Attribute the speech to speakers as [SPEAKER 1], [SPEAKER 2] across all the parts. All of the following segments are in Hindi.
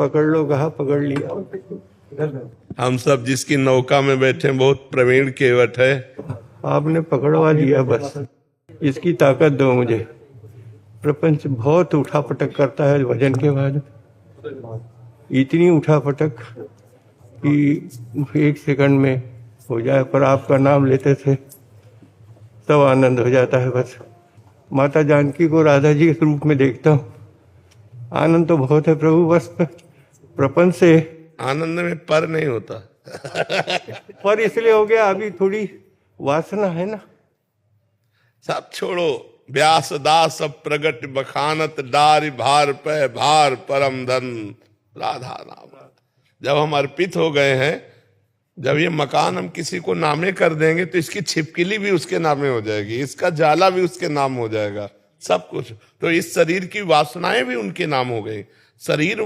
[SPEAKER 1] पकड़ लो, कहा पकड़ लिया।
[SPEAKER 2] हम सब जिसकी नौका में बैठे बहुत प्रवीण केवट है।
[SPEAKER 1] आपने पकड़वा लिया, बस इसकी ताकत दो मुझे। प्रपंच बहुत उठा पटक करता है भजन के बाद, इतनी उठा पटक कि एक सेकंड में हो जाए, पर आपका नाम लेते थे तब आनंद हो जाता है। बस माता जानकी को राधा जी के रूप में देखता हूँ, आनंद तो बहुत है प्रभु, बस प्रपंच से
[SPEAKER 2] आनंद में पर नहीं होता।
[SPEAKER 1] पर इसलिए हो गया, अभी थोड़ी वासना है ना।
[SPEAKER 2] सब छोड़ो, व्यास दास सब प्रगट बखानत, डार भार पे भार परम धन राधा नाम। जब हम अर्पित हो गए हैं, जब ये मकान हम किसी को नामे कर देंगे तो इसकी छिपकली भी उसके नामे हो जाएगी, इसका जाला भी उसके नाम हो जाएगा, सब कुछ। तो इस शरीर की वासनाएं भी उनके नाम हो गई। शरीर,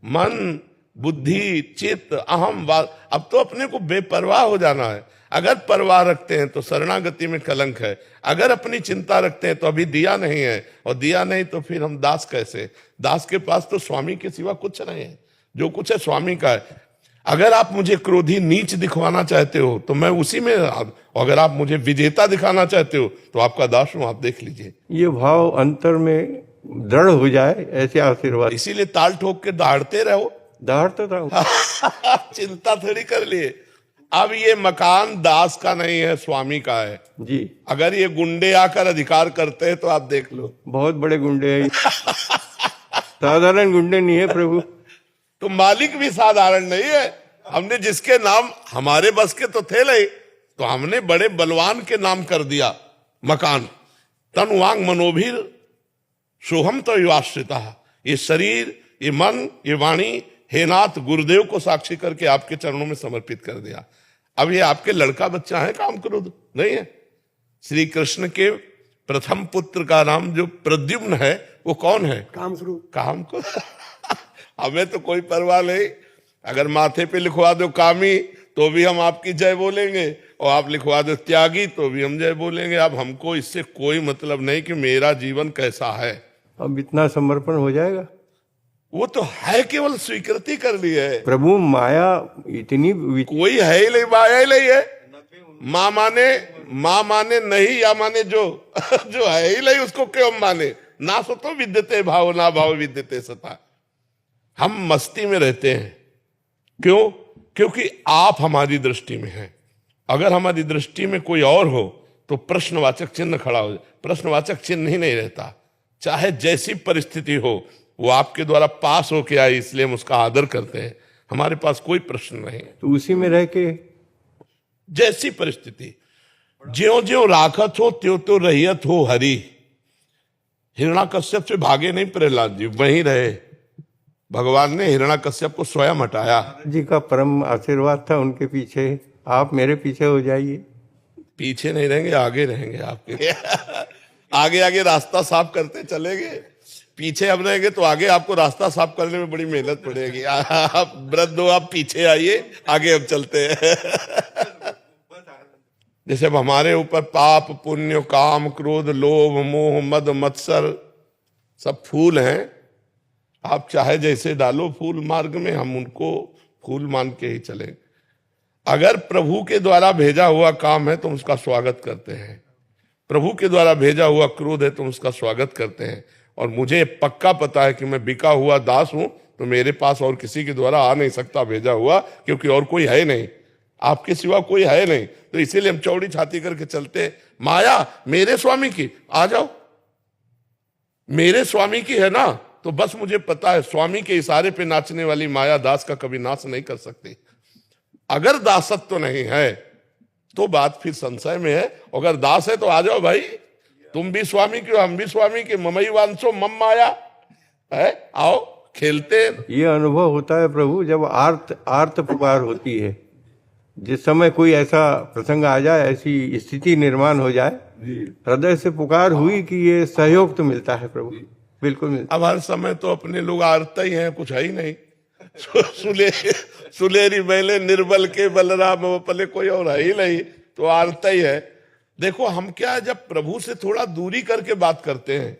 [SPEAKER 2] मन, बुद्धि, चित्त, अहम, अब तो अपने को बेपरवाह हो जाना है। अगर परवाह रखते हैं तो शरणागति में कलंक है, अगर अपनी चिंता रखते हैं तो अभी दिया नहीं है, और दिया नहीं तो फिर हम दास कैसे। दास के पास तो स्वामी के सिवा कुछ नहीं है, जो कुछ है स्वामी का है। अगर आप मुझे क्रोधी नीच दिखवाना चाहते हो तो मैं उसी में, अगर आप मुझे विजेता दिखाना चाहते हो तो आपका दास हूं, आप देख लीजिए।
[SPEAKER 1] ये भाव अंतर में दृढ़ हो जाए, ऐसे आशीर्वाद।
[SPEAKER 2] इसीलिए ताल ठोक के दहाड़ते रहो।
[SPEAKER 1] दहाड़ता था।
[SPEAKER 2] चिंता थोड़ी कर लिए। अब ये मकान दास का नहीं है, स्वामी का है
[SPEAKER 1] जी।
[SPEAKER 2] अगर ये गुंडे आकर अधिकार करते हैं तो आप देख लो,
[SPEAKER 1] बहुत बड़े गुंडे हैं। साधारण गुंडे नहीं है प्रभु।
[SPEAKER 2] तो मालिक भी साधारण नहीं है। हमने जिसके नाम हमारे बस के तो थे नहीं, तो हमने बड़े बलवान के नाम कर दिया मकान। तन वांग मनोभीर सोहम तो युवाश्रिता। ये शरीर, ये मन, ये वाणी, हे नाथ गुरुदेव को साक्षी करके आपके चरणों में समर्पित कर दिया। अब ये आपके लड़का बच्चा है, काम क्रोध नहीं है। श्री कृष्ण के प्रथम पुत्र का नाम जो प्रद्युम्न है वो कौन है? काम को। हमें तो कोई परवाह नहीं। अगर माथे पे लिखवा दो कामी तो भी हम आपकी जय बोलेंगे, और आप लिखवा दो त्यागी तो भी हम जय बोलेंगे। अब हमको इससे कोई मतलब नहीं कि मेरा जीवन कैसा है।
[SPEAKER 1] अब इतना समर्पण हो जाएगा,
[SPEAKER 2] वो तो है, केवल स्वीकृति कर ली है।
[SPEAKER 1] प्रभु माया इतनी
[SPEAKER 2] कोई है ही नहीं, माया ही नहीं है। माँ माने नहीं, या माने जो जो है ही नहीं उसको क्यों माने। ना सो तो विद्यते भाव, ना भाव विद्यते सता। हम मस्ती में रहते हैं, क्यों? क्योंकि आप हमारी दृष्टि में हैं। अगर हमारी दृष्टि में कोई और हो तो प्रश्नवाचक चिन्ह खड़ा हो जाए। प्रश्नवाचक चिन्ह ही नहीं रहता, चाहे जैसी परिस्थिति हो। वो आपके द्वारा पास होके आई इसलिए हम उसका आदर करते हैं। हमारे पास कोई प्रश्न नहीं है।
[SPEAKER 1] तो उसी में रह के
[SPEAKER 2] जैसी परिस्थिति, ज्यों ज्यों राखत हो त्यों त्यों रहियत हो हरि। हिरण्याकश्यप से भागे नहीं प्रहलाद जी, वहीं रहे। भगवान ने हिरण्याकश्यप को स्वयं हटाया।
[SPEAKER 1] जी का परम आशीर्वाद था उनके पीछे। आप मेरे पीछे हो जाइए।
[SPEAKER 2] पीछे नहीं रहेंगे, आगे रहेंगे आपके। आगे आगे रास्ता साफ करते चलेंगे। पीछे अब रहेंगे तो आगे आपको रास्ता साफ करने में बड़ी मेहनत पड़ेगी। आप वृद्ध हो, आप पीछे आइए, आगे अब चलते हैं। जैसे अब हमारे ऊपर पाप, पुण्य, काम, क्रोध, लोभ, मोह, मद, मत्सर सब फूल हैं। आप चाहे जैसे डालो फूल मार्ग में, हम उनको फूल मान के ही चलें। अगर प्रभु के द्वारा भेजा हुआ काम है तो उसका स्वागत करते हैं। प्रभु के द्वारा भेजा हुआ क्रोध है तो उसका स्वागत करते हैं। और मुझे पक्का पता है कि मैं बिका हुआ दास हूं, तो मेरे पास और किसी के द्वारा आ नहीं सकता भेजा हुआ, क्योंकि और कोई है नहीं, आपके सिवा कोई है नहीं। तो इसीलिए हम चौड़ी छाती करके चलते हैं। माया मेरे स्वामी की, आ जाओ, मेरे स्वामी की है ना, तो बस मुझे पता है स्वामी के इशारे पे नाचने वाली माया दास का कभी नाश नहीं कर सकती। अगर दासत्व तो नहीं है तो बात फिर संशय में है। अगर दास है तो आ जाओ भाई, तुम भी स्वामी की हो, हम भी स्वामी के। ममई वांसो मम माया है, आओ खेलते।
[SPEAKER 1] ये अनुभव होता है प्रभु जब आर्त पुकार होती है। जिस समय कोई ऐसा प्रसंग आ जाए, ऐसी स्थिति निर्माण हो जाए, हृदय से पुकार हुई कि ये सहयोग तो मिलता है प्रभु, बिल्कुल मिलता।
[SPEAKER 2] अब हर समय तो अपने लोग आरते ही हैं, कुछ है ही नहीं। सुलेरी बैले निर्बल के बलराम पले, कोई और है ही नहीं, तो आरता ही है। देखो हम क्या, जब प्रभु से थोड़ा दूरी करके बात करते हैं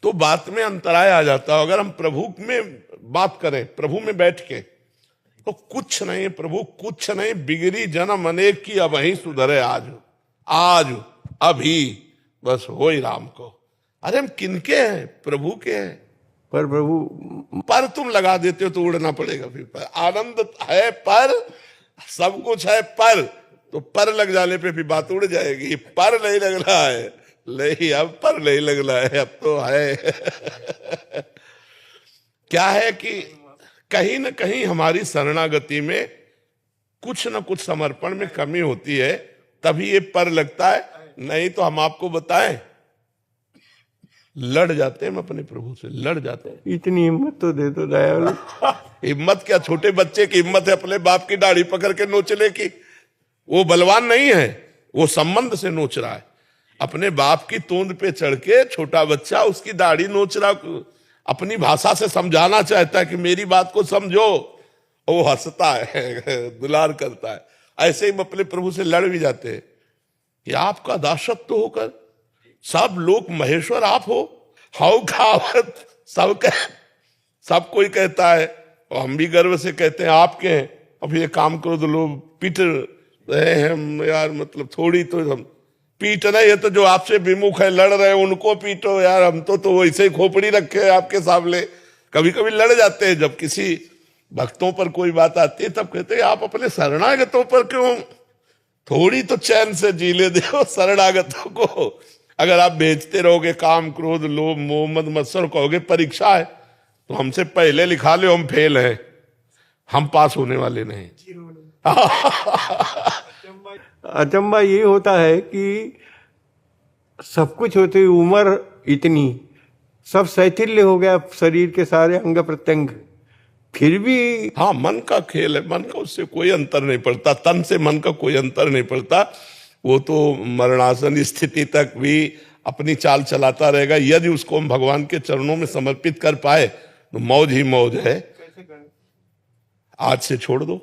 [SPEAKER 2] तो बात में अंतराय आ जाता है। अगर हम प्रभु में बात करें प्रभु में बैठ के, तो कुछ नहीं प्रभु, कुछ नहीं, बिगड़ी जन्म अनेक की अब वही सुधरे आज, आज अभी बस हो ही राम को। अरे हम किनके हैं? प्रभु के हैं।
[SPEAKER 1] पर प्रभु
[SPEAKER 2] पर तुम लगा देते हो तो उड़ना पड़ेगा फिर। पर आनंद है, पर सब कुछ है, पर तो पर लग जाने पे भी बात उड़ जाएगी। पर नहीं लग रहा है, नहीं अब पर नहीं लग रहा है, अब तो है। क्या है कि कहीं ना कहीं हमारी शरणागति में कुछ न कुछ समर्पण में कमी होती है, तभी ये पर लगता है। नहीं तो हम आपको बताएं, लड़ जाते हैं हम अपने प्रभु से, लड़ जाते हैं।
[SPEAKER 1] इतनी हिम्मत तो दे दो दयालु।
[SPEAKER 2] हिम्मत क्या, छोटे बच्चे की हिम्मत है अपने बाप की दाढ़ी पकड़ के नोचने की। वो बलवान नहीं है, वो संबंध से नोच रहा है। अपने बाप की तोंद पे चढ़ के छोटा बच्चा उसकी दाढ़ी नोच रहा, अपनी भाषा से समझाना चाहता है कि मेरी बात को समझो। और वो हंसता है, दुलार करता है। ऐसे ही हम अपने प्रभु से लड़ भी जाते हैं कि आपका दासत्व होकर सब लोग महेश्वर आप हो, हाउ खावत सब कोई कहता है, और हम भी गर्व से कहते हैं आपके हैं। अब ये काम करो तो लोग पीट रहे हैं हम यार, मतलब थोड़ी तो हम पीट नहीं है, तो जो आपसे विमुख है लड़ रहे हैं उनको पीटो यार। हम तो वैसे ही खोपड़ी रखे हैं आपके सामने। कभी कभी लड़ जाते हैं, जब किसी भक्तों पर कोई बात आती है तब कहते हैं आप अपने शरणागतों पर क्यों, थोड़ी तो चैन से जी ले दो शरणागतों को। अगर आप बेचते रहोगे काम क्रोध लोभ मोह मद मत्सर, कहोगे परीक्षा है तो हमसे पहले लिखा लो हम फेल हैं, हम पास होने वाले नहीं।
[SPEAKER 1] अचंबा ये होता है कि सब कुछ होते हुए उम्र इतनी, सब शैथिल्य हो गया शरीर के सारे अंग प्रत्यंग, फिर भी
[SPEAKER 2] हाँ मन का खेल है, मन का उससे कोई अंतर नहीं पड़ता, तन से मन का कोई अंतर नहीं पड़ता। वो तो मरणासन स्थिति तक भी अपनी चाल चलाता रहेगा। यदि उसको हम भगवान के चरणों में समर्पित कर पाए तो मौज ही मौज है। आज से छोड़ दो।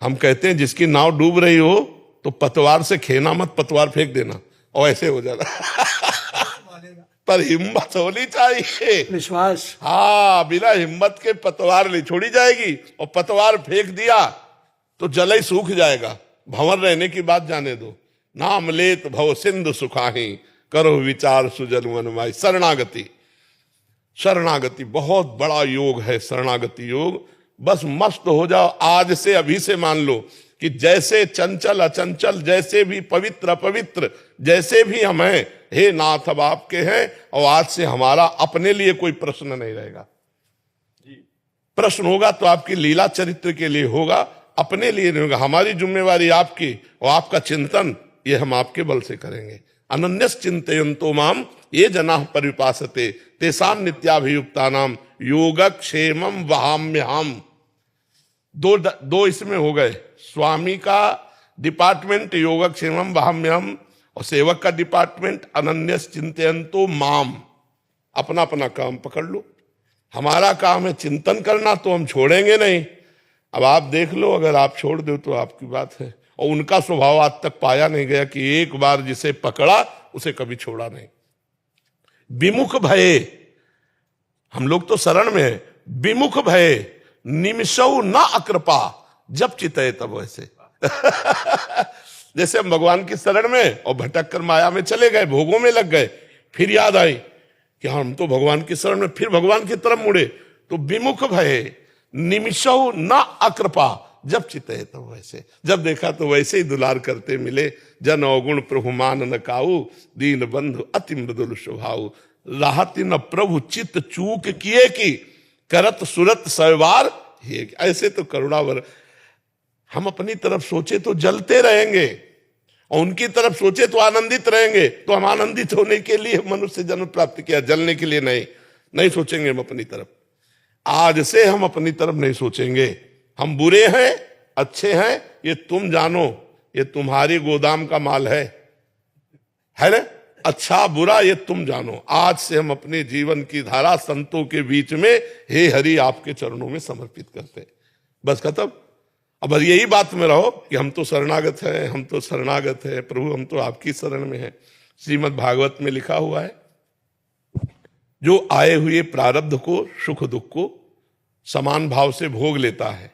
[SPEAKER 2] हम कहते हैं जिसकी नाव डूब रही हो तो पतवार से खेना मत, पतवार फेंक देना और ऐसे हो जाना। पर हिम्मत होनी चाहिए,
[SPEAKER 3] विश्वास।
[SPEAKER 2] हाँ, बिना हिम्मत के पतवार नहीं छोड़ी जाएगी। और पतवार फेंक दिया तो जल ही सूख जाएगा। भंवर रहने की बात जाने दो। नाम लेत भव सिंधु सुखाही, करो विचार सुजन मनमाई। शरणागति, शरणागति बहुत बड़ा योग है। शरणागति योग, बस मस्त हो जाओ आज से, अभी से मान लो कि जैसे चंचल अचंचल, जैसे भी पवित्र अपवित्र, जैसे भी हम हैं, हे नाथ अब आपके हैं। और आज से हमारा अपने लिए कोई प्रश्न नहीं रहेगा। प्रश्न होगा तो आपकी लीला चरित्र के लिए होगा, अपने लिए नहीं होगा। हमारी जिम्मेवारी आपकी, और आपका चिंतन ये हम आपके बल से करेंगे। अनन्यस चिंतयन्तो माम ये जनाः परिपासते तेषां नित्याभियुक्तानां योगक्षेमं वहाम्यहम्। दो इसमें हो गए। स्वामी का डिपार्टमेंट योगक्षेमं वहाम्यहम्, और सेवक का डिपार्टमेंट अनन्यस चिंतयन्तो माम। अपना अपना काम पकड़ लो। हमारा काम है चिंतन करना, तो हम छोड़ेंगे नहीं। अब आप देख लो, अगर आप छोड़ दो तो आपकी बात है। और उनका स्वभाव आज तक पाया नहीं गया कि एक बार जिसे पकड़ा उसे कभी छोड़ा नहीं। विमुख भये, हम लोग तो शरण में है। विमुख भये निमिषौ न अकृपा, जब चितये तब वैसे। जैसे हम भगवान की शरण में और भटक कर माया में चले गए, भोगों में लग गए, फिर याद आई कि हम तो भगवान की शरण में, फिर भगवान की तरफ मुड़े। तो विमुख भये निमिषौ न अकृपा, जब चितये तब वैसे। जब देखा तो वैसे ही दुलार करते मिले। जन अवगुण प्रभु मान न काऊ, दीन बंधु अति मृदुल स्वभाव। राहति न प्रभु चित चूक किए की, करत सुरत सवार। ऐसे तो करुणावर। हम अपनी तरफ सोचे तो जलते रहेंगे, और उनकी तरफ सोचे तो आनंदित रहेंगे। तो हम आनंदित होने के लिए मनुष्य जन्म प्राप्त किया, जलने के लिए नहीं सोचेंगे हम अपनी तरफ। आज से हम अपनी तरफ नहीं सोचेंगे। हम बुरे हैं अच्छे हैं ये तुम जानो, ये तुम्हारी गोदाम का माल है ना। अच्छा बुरा ये तुम जानो। आज से हम अपने जीवन की धारा संतों के बीच में हे हरि आपके चरणों में समर्पित करते हैं। बस खत्म। अब यही बात में रहो कि हम तो शरणागत हैं, हम तो शरणागत हैं प्रभु, हम तो आपकी शरण में हैं। श्रीमद् भागवत में लिखा हुआ है, जो आए हुए प्रारब्ध को सुख दुख को समान भाव से भोग लेता है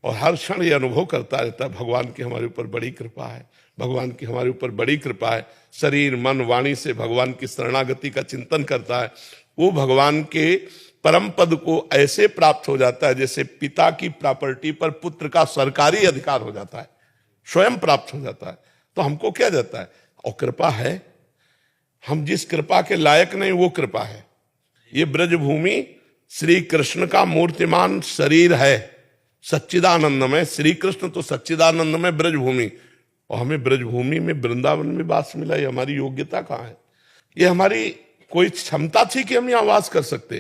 [SPEAKER 2] और हर क्षण ये अनुभव करता रहता है भगवान की हमारे ऊपर बड़ी कृपा है, भगवान की हमारे ऊपर बड़ी कृपा है। शरीर मन वाणी से भगवान की शरणागति का चिंतन करता है, वो भगवान के परम पद को ऐसे प्राप्त हो जाता है जैसे पिता की प्रॉपर्टी पर पुत्र का सरकारी अधिकार हो जाता है, स्वयं प्राप्त हो जाता है। तो हमको क्या जाता है, और कृपा है, हम जिस कृपा के लायक नहीं वो कृपा है। ये ब्रजभूमि श्री कृष्ण का मूर्तिमान शरीर है, सच्चिदानंदमय। श्री कृष्ण तो सच्चिदानंदमय ब्रजभूमि, और हमें ब्रजभूमि में वृंदावन में वास मिला। ये हमारी योग्यता कहाँ है? ये हमारी कोई क्षमता थी कि हम यहाँ वास कर सकते?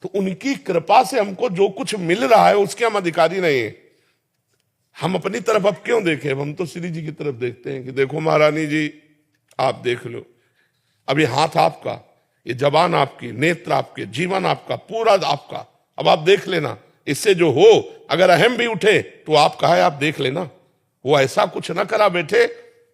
[SPEAKER 2] तो उनकी कृपा से हमको जो कुछ मिल रहा है उसके हम अधिकारी नहीं है। हम अपनी तरफ अब क्यों देखें? हम तो श्री जी की तरफ देखते हैं कि देखो महारानी जी आप देख लो, अब ये हाथ आपका, ये जबान आपकी, नेत्र आपके, जीवन आपका, पूरा आपका, अब आप देख लेना। इससे जो हो, अगर अहम भी उठे तो आपका है, आप देख लेना। वो ऐसा कुछ ना करा बैठे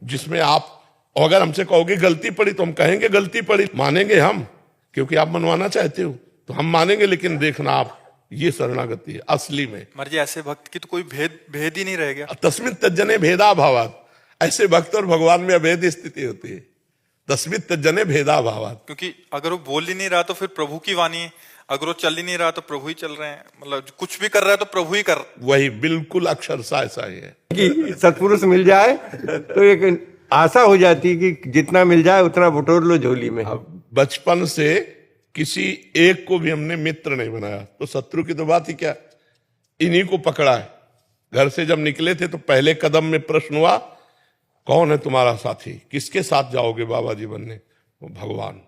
[SPEAKER 2] जिसमें आप, और अगर हमसे कहोगे गलती पड़ी तो हम कहेंगे गलती पड़ी, मानेंगे हम, क्योंकि आप मनवाना चाहते हो तो हम मानेंगे। लेकिन देखना आप, ये शरणागति है असली में।
[SPEAKER 3] मर्जी ऐसे भक्त की तो कोई भेद ही नहीं रह गया।
[SPEAKER 2] तस्मिन् तज्जने भेदाभावात्, ऐसे भक्त और भगवान में अभेद स्थिति होती है। तस्मिन् तज्जने भेदाभावात्,
[SPEAKER 3] क्योंकि अगर वो बोल ही नहीं रहा तो फिर प्रभु की वाणी है, अगर वो चल ही नहीं रहा तो प्रभु ही चल रहे हैं, मतलब कुछ भी कर रहा है तो प्रभु ही कर।
[SPEAKER 2] वही बिल्कुल अक्षरशः ऐसा ही है
[SPEAKER 1] कि सत्पुरुष मिल जाए तो एक आशा हो जाती है कि जितना मिल जाए उतना बटोर लो झोली में।
[SPEAKER 2] बचपन से किसी एक को भी हमने मित्र नहीं बनाया, तो शत्रु की तो बात ही क्या, इन्हीं को पकड़ा है। घर से जब निकले थे तो पहले कदम में प्रश्न हुआ, कौन है तुम्हारा साथी, किसके साथ जाओगे बाबा जी बनने? वो भगवान।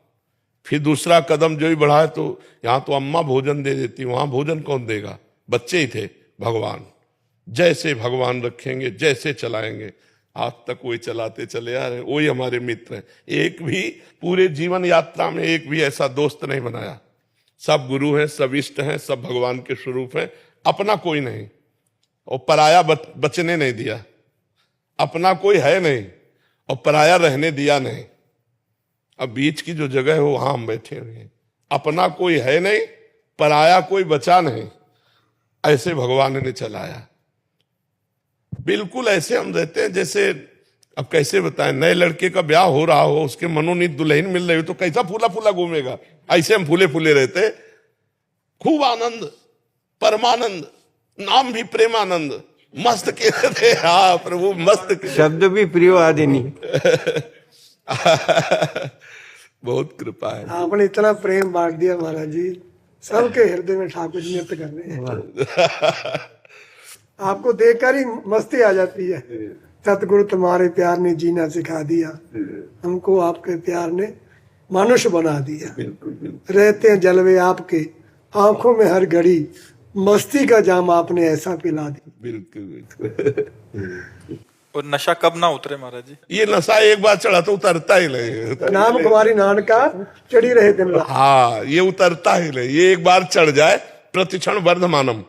[SPEAKER 2] फिर दूसरा कदम जो ही बढ़ा है, तो यहां तो अम्मा भोजन दे देती, वहां भोजन कौन देगा? बच्चे ही थे। भगवान, जैसे भगवान रखेंगे, जैसे चलाएंगे, आज तक वही चलाते चले आ रहे, वही हमारे मित्र हैं। एक भी पूरे जीवन यात्रा में एक भी ऐसा दोस्त नहीं बनाया। सब गुरु हैं, सब इष्ट हैं, सब भगवान के स्वरूप हैं, अपना कोई नहीं। और पराया बचने नहीं दिया, अपना कोई है नहीं और पराया रहने दिया नहीं। अब बीच की जो जगह है वहां हम बैठे हुए हैं, अपना कोई है नहीं, पराया कोई बचा नहीं, ऐसे भगवान ने चलाया। बिल्कुल ऐसे हम रहते हैं जैसे, अब कैसे बताएं, नए लड़के का ब्याह हो रहा हो, उसके मनोनीत दुल्हन मिल रही हो तो कैसा फूला फूला घूमेगा, ऐसे हम फूले फूले रहते। खूब आनंद, परमानंद, नाम भी प्रेमानंद, मस्त के थे। हाँ प्रभु मस्त
[SPEAKER 1] शब्द भी प्रियो आदि नहीं।
[SPEAKER 2] बहुत कृपा है।
[SPEAKER 4] आपने इतना प्रेम बांट दिया महाराज जी, सबके हृदय में ठाकुर जी नृत्य कर रहे हैं। आपको देखकर ही मस्ती आ जाती है। सतगुरु तुम्हारे प्यार ने जीना सिखा दिया, हमको आपके प्यार ने मनुष्य बना दिया। रहते हैं जलवे आपके, आंखों में हर घड़ी मस्ती का जाम आपने ऐसा पिला दिया।
[SPEAKER 2] बिल्कुल।
[SPEAKER 3] और नशा कब ना उतरे महाराज जी?
[SPEAKER 2] ये नशा एक बार चढ़ा तो उतरता ही नहीं।
[SPEAKER 4] नाम कुमारी नान का चढ़ी रहे दिन रात।
[SPEAKER 2] हाँ, ये उतरता ही नहीं। ये एक बार चढ़ जाए, प्रतिक्षण वर्धमानम,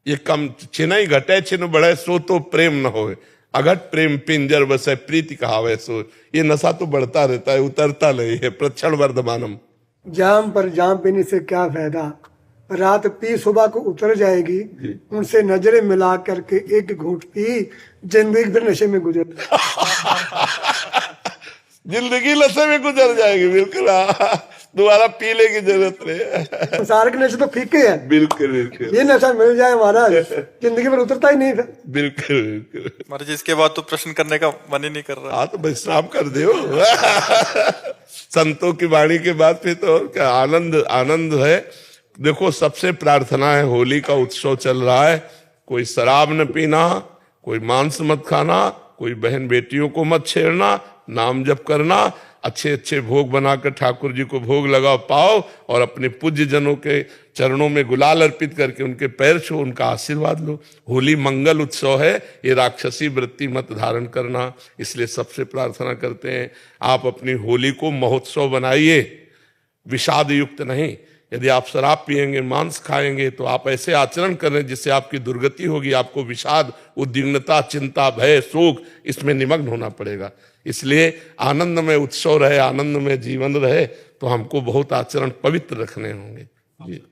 [SPEAKER 2] ये कम छिनई घटे छिन बढ़े, सो तो प्रेम न होए, अघट प्रेम पिंजर बसे प्रीति कहावे सो। ये नशा तो बढ़ता रहता है, उतरता नहीं है। प्रतिक्षण वर्धमानम।
[SPEAKER 4] जाम पर जाम पीने से क्या फायदा, रात पी सुबह को उतर जाएगी, उनसे नजरें मिला करके एक घूंट पी, जिंदगी फिर नशे में गुजर
[SPEAKER 2] जिंदगी नशे में गुजर जाएगी। बिल्कुल, दोबारा पीने की जरूरत नहीं।
[SPEAKER 4] संसार के नशे तो फीके हैं।
[SPEAKER 2] बिल्कुल बिल्कुल।
[SPEAKER 4] ये नशा मिल जाए महाराज, जिंदगी में उतरता ही नहीं था।
[SPEAKER 2] बिल्कुल बिल्कुल।
[SPEAKER 3] महाराज जी इसके बाद तो प्रश्न करने का मन ही नहीं कर रहा।
[SPEAKER 2] हाँ तो विश्राम कर दो। संतों की वाणी के बाद फिर तो और क्या आनंद आनंद है। देखो, सबसे प्रार्थना है, होली का उत्सव चल रहा है, कोई शराब न पीना, कोई मांस मत खाना, कोई बहन बेटियों को मत छेड़ना, नाम जप करना, अच्छे अच्छे भोग बनाकर ठाकुर जी को भोग लगाओ पाओ, और अपने पूज्य जनों के चरणों में गुलाल अर्पित करके उनके पैर छो, उनका आशीर्वाद लो। होली मंगल उत्सव है, ये राक्षसी वृत्ति मत धारण करना। इसलिए सबसे प्रार्थना करते हैं, आप अपनी होली को महोत्सव बनाइए, विषाद युक्त नहीं। यदि आप शराब पिएंगे, मांस खाएंगे, तो आप ऐसे आचरण करें जिससे आपकी दुर्गति होगी। आपको विषाद, उद्विग्नता, चिंता, भय, शोक, इसमें निमग्न होना पड़ेगा। इसलिए आनंद में उत्सव रहे, आनंद में जीवन रहे, तो हमको बहुत आचरण पवित्र रखने होंगे जी।